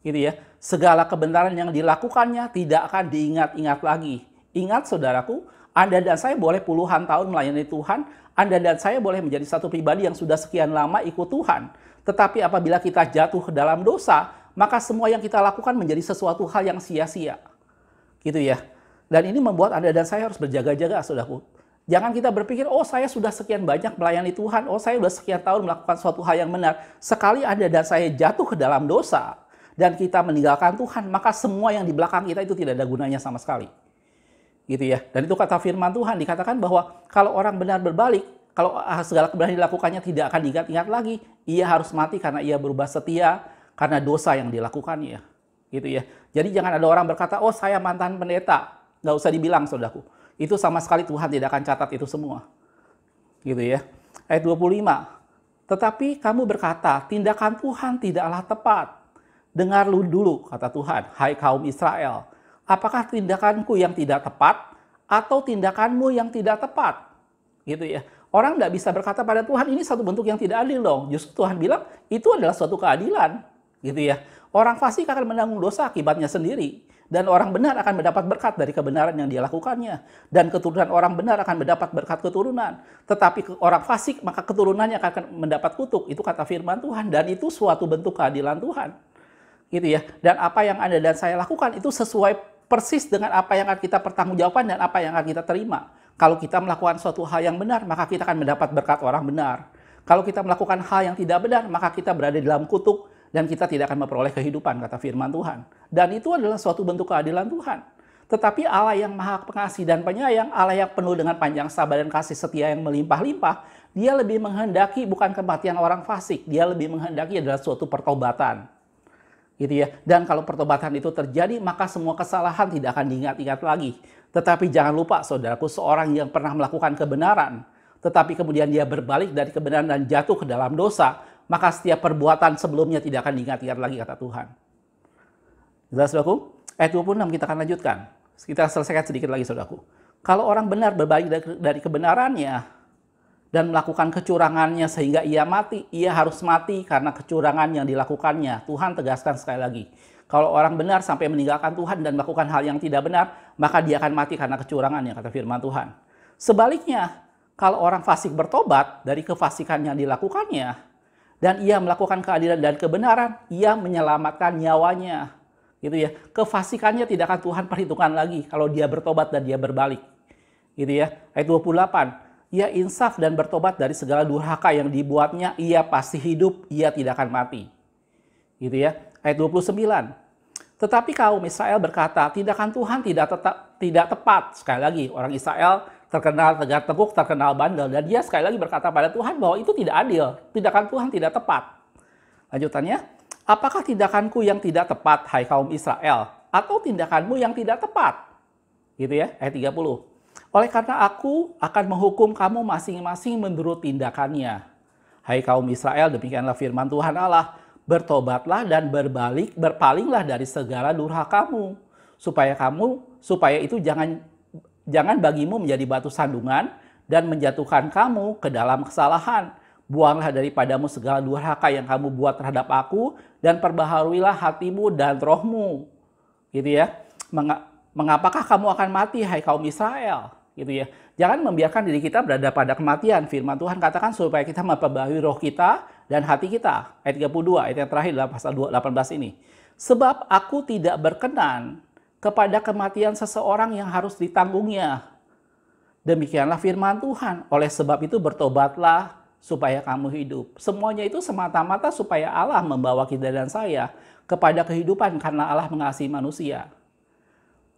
Gitu ya. Segala kebenaran yang dilakukannya tidak akan diingat-ingat lagi. Ingat, saudaraku, Anda dan saya boleh puluhan tahun melayani Tuhan, Anda dan saya boleh menjadi satu pribadi yang sudah sekian lama ikut Tuhan. Tetapi apabila kita jatuh ke dalam dosa, maka semua yang kita lakukan menjadi sesuatu hal yang sia-sia. Gitu ya. Dan ini membuat Anda dan saya harus berjaga-jaga, saudaraku. Jangan kita berpikir, oh saya sudah sekian banyak melayani Tuhan, oh saya sudah sekian tahun melakukan suatu hal yang benar. Sekali Anda dan saya jatuh ke dalam dosa, dan kita meninggalkan Tuhan, maka semua yang di belakang kita itu tidak ada gunanya sama sekali. Gitu ya. Dan itu kata firman Tuhan, dikatakan bahwa kalau orang benar berbalik, kalau segala kebenaran dilakukannya tidak akan diingat-ingat lagi, ia harus mati karena ia berubah setia, karena dosa yang dilakukannya, gitu ya. Jadi jangan ada orang berkata, oh saya mantan pendeta. Nggak usah dibilang, saudaraku. Itu sama sekali Tuhan tidak akan catat itu semua. Gitu ya. Ayat 25. Tetapi kamu berkata, tindakan Tuhan tidaklah tepat. Dengar dulu, kata Tuhan, hai kaum Israel. Apakah tindakanku yang tidak tepat atau tindakanmu yang tidak tepat? Gitu ya. Orang nggak bisa berkata pada Tuhan, ini satu bentuk yang tidak adil dong. Justru Tuhan bilang, itu adalah suatu keadilan. Gitu ya. Orang fasik akan menanggung dosa akibatnya sendiri. Dan orang benar akan mendapat berkat dari kebenaran yang dia lakukannya. Dan keturunan orang benar akan mendapat berkat keturunan. Tetapi orang fasik, maka keturunannya akan mendapat kutuk. Itu kata firman Tuhan. Dan itu suatu bentuk keadilan Tuhan. Gitu ya. Dan apa yang Anda dan saya lakukan itu sesuai persis dengan apa yang akan kita pertanggungjawabkan dan apa yang akan kita terima. Kalau kita melakukan suatu hal yang benar, maka kita akan mendapat berkat orang benar. Kalau kita melakukan hal yang tidak benar, maka kita berada dalam kutuk dan kita tidak akan memperoleh kehidupan, kata firman Tuhan. Dan itu adalah suatu bentuk keadilan Tuhan. Tetapi Allah yang maha pengasih dan penyayang, Allah yang penuh dengan panjang sabar dan kasih setia yang melimpah-limpah, dia lebih menghendaki bukan kematian orang fasik, dia lebih menghendaki adalah suatu pertobatan. Gitu ya. Dan kalau pertobatan itu terjadi, maka semua kesalahan tidak akan diingat-ingat lagi. Tetapi jangan lupa, saudaraku, seorang yang pernah melakukan kebenaran, tetapi kemudian dia berbalik dari kebenaran dan jatuh ke dalam dosa, maka setiap perbuatan sebelumnya tidak akan diingat-ingat lagi, kata Tuhan. Jelas, saudaraku? Ayat 26 kita akan lanjutkan. Kita selesaikan sedikit lagi, saudaraku. Kalau orang benar berbalik dari kebenarannya dan melakukan kecurangannya sehingga ia mati, ia harus mati karena kecurangan yang dilakukannya. Tuhan tegaskan sekali lagi. Kalau orang benar sampai meninggalkan Tuhan dan melakukan hal yang tidak benar, maka dia akan mati karena kecurangannya, kata firman Tuhan. Sebaliknya, kalau orang fasik bertobat dari kefasikan yang dilakukannya, dan ia melakukan keadilan dan kebenaran, ia menyelamatkan nyawanya. Gitu ya. Kefasikannya tidak akan Tuhan perhitungkan lagi kalau dia bertobat dan dia berbalik. Gitu ya. Ayat 28. Ia insaf dan bertobat dari segala durhaka yang dibuatnya, ia pasti hidup, ia tidak akan mati. Gitu ya. Ayat 29. Tetapi kaum Israel berkata, tindakan Tuhan tidak tepat. Sekali lagi, orang Israel terkenal tegak tengkuk, terkenal bandel. Dan dia sekali lagi berkata pada Tuhan bahwa itu tidak adil. Tindakan Tuhan tidak tepat. Lanjutannya, apakah tindakanku yang tidak tepat, hai kaum Israel? Atau tindakanmu yang tidak tepat? Gitu ya, ayat 30. Oleh karena aku akan menghukum kamu masing-masing menurut tindakannya. Hai kaum Israel, demikianlah firman Tuhan Allah. Bertobatlah dan berpalinglah dari segala durhakamu, supaya itu jangan bagimu menjadi batu sandungan dan menjatuhkan kamu ke dalam kesalahan. Buanglah daripadamu segala durhaka yang kamu buat terhadap aku dan perbaharuilah hatimu dan rohmu. Gitu ya. Mengapakah kamu akan mati, hai kaum Israel? Gitu ya. Jangan membiarkan diri kita berada pada kematian. Firman Tuhan katakan supaya kita memperbaharui roh kita dan hati kita. Ayat 32, ayat yang terakhir dalam pasal 18 ini. Sebab aku tidak berkenan kepada kematian seseorang yang harus ditanggungnya. Demikianlah firman Tuhan. Oleh sebab itu bertobatlah supaya kamu hidup. Semuanya itu semata-mata supaya Allah membawa kita dan saya kepada kehidupan karena Allah mengasihi manusia.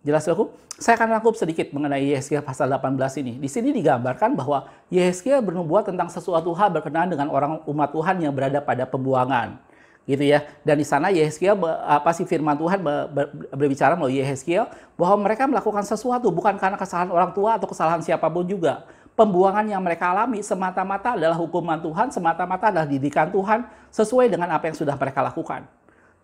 Jelas aku? Saya akan rangkum sedikit mengenai Yehezkiel pasal 18 ini. Di sini digambarkan bahwa Yehezkiel bernubuat tentang sesuatu hal berkenaan dengan orang umat Tuhan yang berada pada pembuangan. Gitu ya. Dan di sana Yehezkiel firman Tuhan berbicara melalui Yehezkiel bahwa mereka melakukan sesuatu bukan karena kesalahan orang tua atau kesalahan siapapun juga. Pembuangan yang mereka alami semata-mata adalah hukuman Tuhan, semata-mata adalah didikan Tuhan sesuai dengan apa yang sudah mereka lakukan.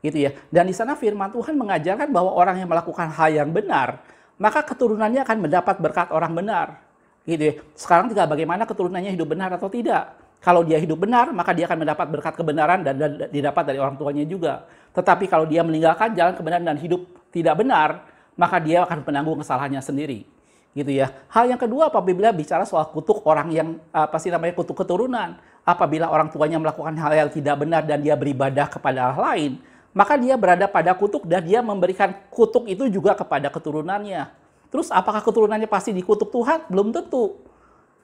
Gitu ya. Dan di sana firman Tuhan mengajarkan bahwa orang yang melakukan hal yang benar, maka keturunannya akan mendapat berkat orang benar. Gitu ya. Sekarang tinggal bagaimana keturunannya hidup benar atau tidak. Kalau dia hidup benar, maka dia akan mendapat berkat kebenaran dan didapat dari orang tuanya juga. Tetapi kalau dia meninggalkan jalan kebenaran dan hidup tidak benar, maka dia akan menanggung kesalahannya sendiri. Gitu ya. Hal yang kedua apabila bicara soal kutuk orang yang kutuk keturunan. Apabila orang tuanya melakukan hal yang tidak benar dan dia beribadah kepada Allah lain, maka dia berada pada kutuk dan dia memberikan kutuk itu juga kepada keturunannya. Terus apakah keturunannya pasti dikutuk Tuhan? Belum tentu.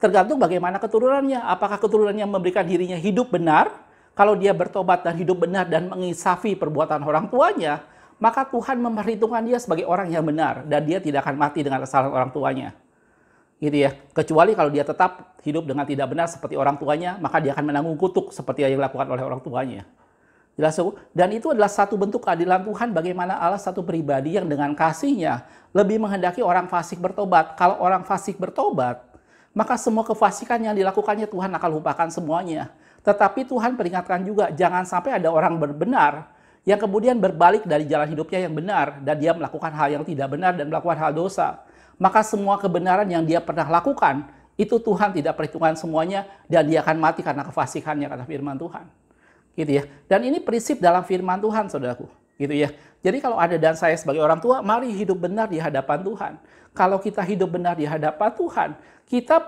Tergantung bagaimana keturunannya. Apakah keturunannya memberikan dirinya hidup benar? Kalau dia bertobat dan hidup benar dan mengisafi perbuatan orang tuanya, maka Tuhan memperhitungkan dia sebagai orang yang benar dan dia tidak akan mati dengan kesalahan orang tuanya. Gitu ya. Kecuali kalau dia tetap hidup dengan tidak benar seperti orang tuanya, maka dia akan menanggung kutuk seperti yang dilakukan oleh orang tuanya. Jelas, dan itu adalah satu bentuk keadilan Tuhan bagaimana Allah satu pribadi yang dengan kasihnya lebih menghendaki orang fasik bertobat. Kalau orang fasik bertobat, maka semua kefasikan yang dilakukannya Tuhan akan lupakan semuanya. Tetapi Tuhan peringatkan juga jangan sampai ada orang benar yang kemudian berbalik dari jalan hidupnya yang benar dan dia melakukan hal yang tidak benar dan melakukan hal dosa. Maka semua kebenaran yang dia pernah lakukan itu Tuhan tidak perhitungkan semuanya dan dia akan mati karena kefasikannya kata firman Tuhan. Gitu ya. Dan ini prinsip dalam firman Tuhan, saudaraku. Gitu ya. Jadi kalau ada dan saya sebagai orang tua, mari hidup benar di hadapan Tuhan. Kalau kita hidup benar di hadapan Tuhan, kita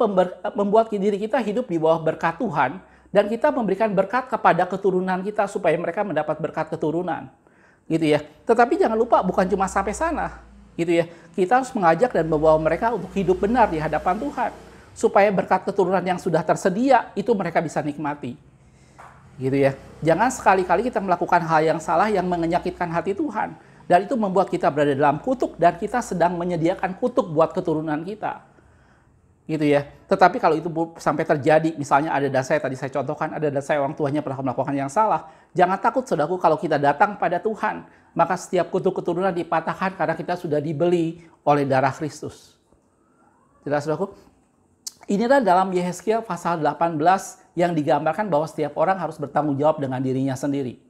membuat diri kita hidup di bawah berkat Tuhan dan kita memberikan berkat kepada keturunan kita supaya mereka mendapat berkat keturunan. Gitu ya. Tetapi jangan lupa bukan cuma sampai sana. Gitu ya. Kita harus mengajak dan membawa mereka untuk hidup benar di hadapan Tuhan supaya berkat keturunan yang sudah tersedia itu mereka bisa nikmati. Gitu ya. Jangan sekali-kali kita melakukan hal yang salah yang menyakitkan hati Tuhan. Dan itu membuat kita berada dalam kutuk dan kita sedang menyediakan kutuk buat keturunan kita. Gitu ya. Tetapi kalau itu sampai terjadi, misalnya ada dan saya tadi saya contohkan, ada dan saya orang tuanya pernah melakukan yang salah. Jangan takut saudaraku kalau kita datang pada Tuhan, maka setiap kutuk keturunan dipatahkan karena kita sudah dibeli oleh darah Kristus. Jelas saudaraku? Inilah dalam Yehezkiel pasal 18 yang digambarkan bahwa setiap orang harus bertanggung jawab dengan dirinya sendiri.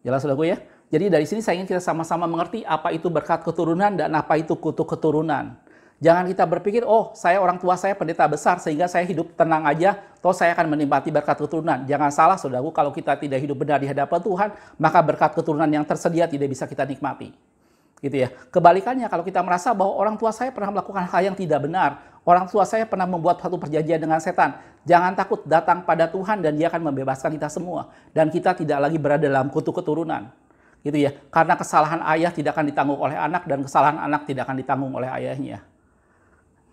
Jelas saudaraku ya? Jadi dari sini saya ingin kita sama-sama mengerti apa itu berkat keturunan dan apa itu kutuk keturunan. Jangan kita berpikir, oh saya orang tua saya pendeta besar sehingga saya hidup tenang aja, toh saya akan menikmati berkat keturunan. Jangan salah saudaraku, kalau kita tidak hidup benar di hadapan Tuhan, maka berkat keturunan yang tersedia tidak bisa kita nikmati. Gitu ya. Kebalikannya kalau kita merasa bahwa orang tua saya pernah melakukan hal yang tidak benar, orang tua saya pernah membuat satu perjanjian dengan setan, jangan takut, datang pada Tuhan dan dia akan membebaskan kita semua. Dan kita tidak lagi berada dalam kutuk keturunan. Gitu ya. Karena kesalahan ayah tidak akan ditanggung oleh anak dan kesalahan anak tidak akan ditanggung oleh ayahnya.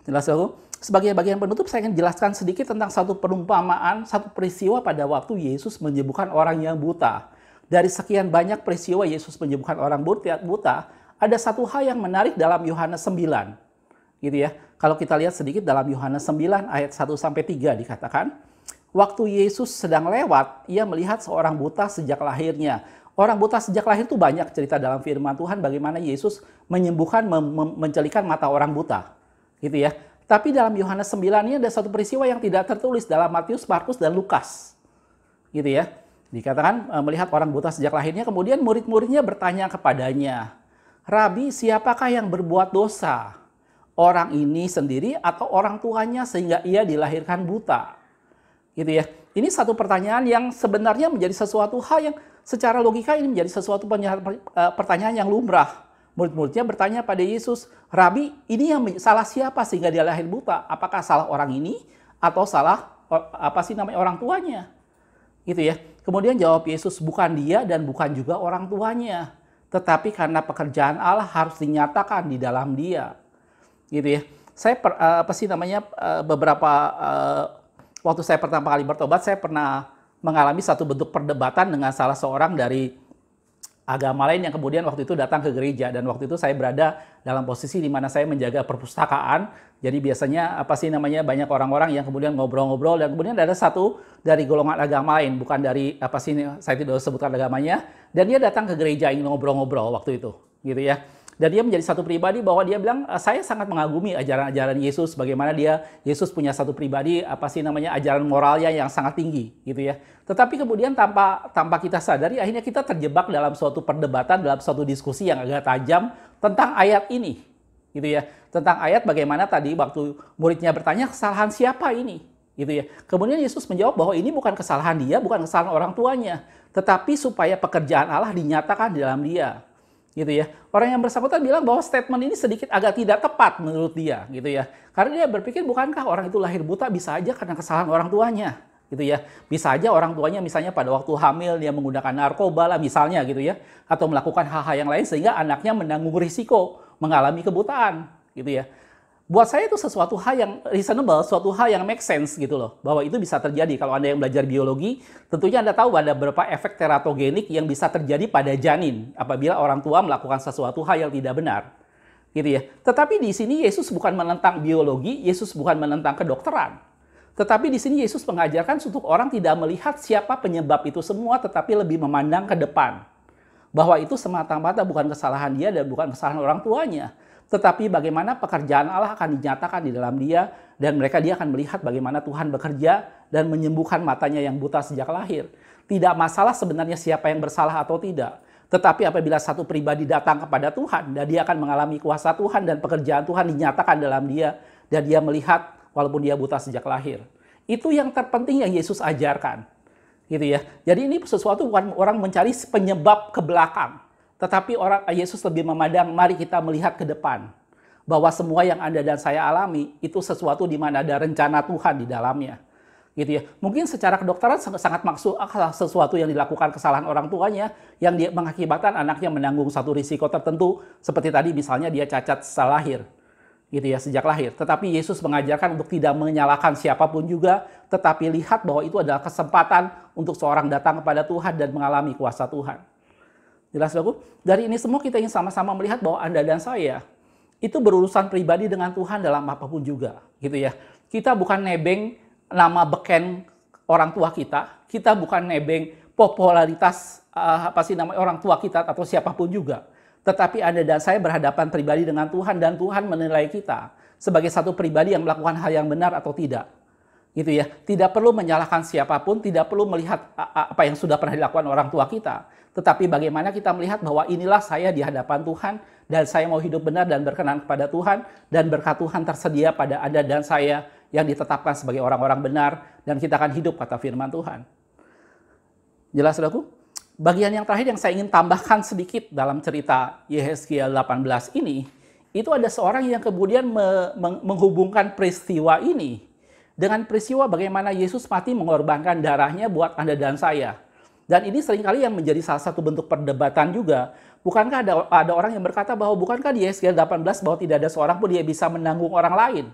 Jelas aku? Sebagai bagian penutup saya ingin jelaskan sedikit tentang satu perumpamaan, satu peristiwa pada waktu Yesus menyembuhkan orang yang buta. dari sekian banyak peristiwa Yesus menyembuhkan orang buta, ada satu hal yang menarik dalam Yohanes 9. Gitu ya. Kalau kita lihat sedikit dalam Yohanes 9 ayat 1-3 dikatakan, waktu Yesus sedang lewat, ia melihat seorang buta sejak lahirnya. Orang buta sejak lahir itu banyak cerita dalam firman Tuhan bagaimana Yesus menyembuhkan, mencelikan mata orang buta. Gitu ya. Tapi dalam Yohanes 9 ini ada satu peristiwa yang tidak tertulis dalam Matius, Markus, dan Lukas. Gitu ya. Dikatakan melihat orang buta sejak lahirnya, kemudian murid-muridnya bertanya kepadanya, Rabi, siapakah yang berbuat dosa? Orang ini sendiri atau orang tuanya sehingga ia dilahirkan buta? Gitu ya. Ini satu pertanyaan yang sebenarnya menjadi sesuatu hal yang secara logika ini menjadi sesuatu pertanyaan yang lumrah. Murid-muridnya bertanya pada Yesus, Rabi, ini yang salah siapa sehingga dia lahir buta? Apakah salah orang ini atau salah orang tuanya? Gitu ya. Kemudian jawab Yesus, bukan dia dan bukan juga orang tuanya, tetapi karena pekerjaan Allah harus dinyatakan di dalam dia. Gitu ya. Saya beberapa waktu saya pertama kali bertobat, saya pernah mengalami satu bentuk perdebatan dengan salah seorang dari agama lain yang kemudian waktu itu datang ke gereja, dan waktu itu saya berada dalam posisi di mana saya menjaga perpustakaan. Jadi biasanya banyak orang-orang yang kemudian ngobrol-ngobrol, dan kemudian ada satu dari golongan agama lain, bukan dari saya tidak sebutkan agamanya, dan dia datang ke gereja ingin ngobrol-ngobrol waktu itu, gitu ya. Dan dia menjadi satu pribadi bahwa dia bilang, saya sangat mengagumi ajaran-ajaran Yesus, bagaimana Yesus punya satu pribadi, ajaran moralnya yang sangat tinggi, gitu ya. Tetapi kemudian tanpa kita sadari, akhirnya kita terjebak dalam suatu perdebatan, dalam suatu diskusi yang agak tajam tentang ayat ini, gitu ya. Tentang ayat bagaimana tadi waktu muridnya bertanya, kesalahan siapa ini, gitu ya. Kemudian Yesus menjawab bahwa ini bukan kesalahan dia, bukan kesalahan orang tuanya, tetapi supaya pekerjaan Allah dinyatakan di dalam dia. Gitu ya. Orang yang bersangkutan bilang bahwa statement ini sedikit agak tidak tepat menurut dia, gitu ya. Karena dia berpikir, bukankah orang itu lahir buta bisa aja karena kesalahan orang tuanya, gitu ya. Bisa aja orang tuanya misalnya pada waktu hamil dia menggunakan narkoba lah misalnya, gitu ya, atau melakukan hal-hal yang lain sehingga anaknya menanggung risiko mengalami kebutaan, gitu ya. Buat saya itu sesuatu hal yang reasonable, suatu hal yang make sense gitu loh. Bahwa itu bisa terjadi. Kalau Anda yang belajar biologi, tentunya Anda tahu ada beberapa efek teratogenik yang bisa terjadi pada janin apabila orang tua melakukan sesuatu hal yang tidak benar. Gitu ya. Tetapi di sini Yesus bukan menentang biologi, Yesus bukan menentang kedokteran. Tetapi di sini Yesus mengajarkan untuk orang tidak melihat siapa penyebab itu semua, tetapi lebih memandang ke depan. Bahwa itu semata-mata bukan kesalahan dia dan bukan kesalahan orang tuanya. Tetapi bagaimana pekerjaan Allah akan dinyatakan di dalam dia, dan dia akan melihat bagaimana Tuhan bekerja dan menyembuhkan matanya yang buta sejak lahir. Tidak masalah sebenarnya siapa yang bersalah atau tidak. Tetapi apabila satu pribadi datang kepada Tuhan, dan dia akan mengalami kuasa Tuhan dan pekerjaan Tuhan dinyatakan dalam dia, dan dia melihat walaupun dia buta sejak lahir. Itu yang terpenting yang Yesus ajarkan. Gitu ya. Jadi ini sesuatu bukan orang mencari penyebab ke belakang. Tetapi Yesus lebih memandang, mari kita melihat ke depan. Bahwa semua yang Anda dan saya alami, itu sesuatu di mana ada rencana Tuhan di dalamnya. Gitu ya. Mungkin secara kedokteran sangat maksud sesuatu yang dilakukan kesalahan orang tuanya, yang dia mengakibatkan anaknya menanggung satu risiko tertentu, seperti tadi misalnya dia cacat setelah lahir. Gitu ya, sejak lahir. Tetapi Yesus mengajarkan untuk tidak menyalahkan siapapun juga, tetapi lihat bahwa itu adalah kesempatan untuk seorang datang kepada Tuhan dan mengalami kuasa Tuhan. Jelas bagus? Dari ini semua kita ingin sama-sama melihat bahwa Anda dan saya itu berurusan pribadi dengan Tuhan dalam apapun juga, gitu ya. Kita bukan nebeng nama beken orang tua kita, kita bukan nebeng popularitas orang tua kita atau siapapun juga. Tetapi Anda dan saya berhadapan pribadi dengan Tuhan, dan Tuhan menilai kita sebagai satu pribadi yang melakukan hal yang benar atau tidak. Gitu ya. Tidak perlu menyalahkan siapapun, tidak perlu melihat apa yang sudah pernah dilakukan orang tua kita. Tetapi bagaimana kita melihat bahwa inilah saya di hadapan Tuhan, dan saya mau hidup benar dan berkenan kepada Tuhan, dan berkat Tuhan tersedia pada Anda dan saya yang ditetapkan sebagai orang-orang benar, dan kita akan hidup kata firman Tuhan. Jelas saudaraku? Bagian yang terakhir yang saya ingin tambahkan sedikit dalam cerita Yehezkiel 18 ini, itu ada seorang yang kemudian menghubungkan peristiwa ini dengan peristiwa bagaimana Yesus mati mengorbankan darahnya buat Anda dan saya. Dan ini seringkali yang menjadi salah satu bentuk perdebatan juga. Bukankah ada orang yang berkata bahwa bukankah di Yehezkiel 18 bahwa tidak ada seorang pun dia bisa menanggung orang lain?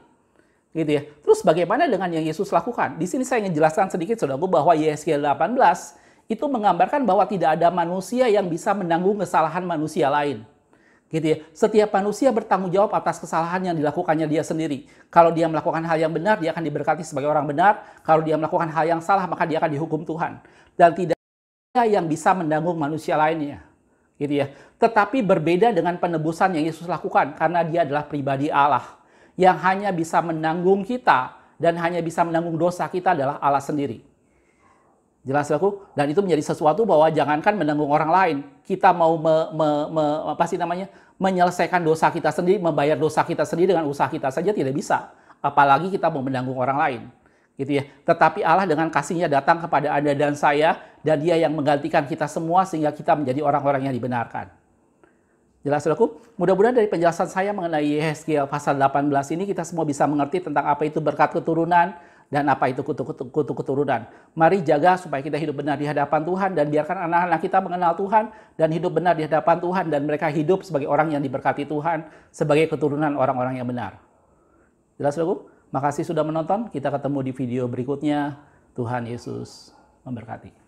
Gitu ya. Terus bagaimana dengan yang Yesus lakukan? Di sini saya ingin jelaskan sedikit saudaraku bahwa Yehezkiel 18 itu menggambarkan bahwa tidak ada manusia yang bisa menanggung kesalahan manusia lain. Gitu ya. Setiap manusia bertanggung jawab atas kesalahan yang dilakukannya dia sendiri. Kalau dia melakukan hal yang benar, dia akan diberkati sebagai orang benar. Kalau dia melakukan hal yang salah, maka dia akan dihukum Tuhan. Dan tidak ada yang bisa menanggung manusia lainnya. Gitu ya. Tetapi berbeda dengan penebusan yang Yesus lakukan, karena dia adalah pribadi Allah yang hanya bisa menanggung kita dan hanya bisa menanggung dosa kita adalah Allah sendiri. Jelas aku? Dan itu menjadi sesuatu bahwa jangankan menanggung orang lain, kita mau menyelesaikan dosa kita sendiri, membayar dosa kita sendiri dengan usaha kita saja tidak bisa. Apalagi kita mau menanggung orang lain. Gitu ya. Tetapi Allah dengan kasih-Nya datang kepada Anda dan saya, dan Dia yang menggantikan kita semua sehingga kita menjadi orang-orang yang dibenarkan. Jelas saudaraku? Mudah-mudahan dari penjelasan saya mengenai Yehezkiel pasal 18 ini kita semua bisa mengerti tentang apa itu berkat keturunan dan apa itu kutuk keturunan. Mari jaga supaya kita hidup benar di hadapan Tuhan dan biarkan anak-anak kita mengenal Tuhan dan hidup benar di hadapan Tuhan dan mereka hidup sebagai orang yang diberkati Tuhan sebagai keturunan orang-orang yang benar. Jelas saudaraku? Makasih sudah menonton. Kita ketemu di video berikutnya. Tuhan Yesus memberkati.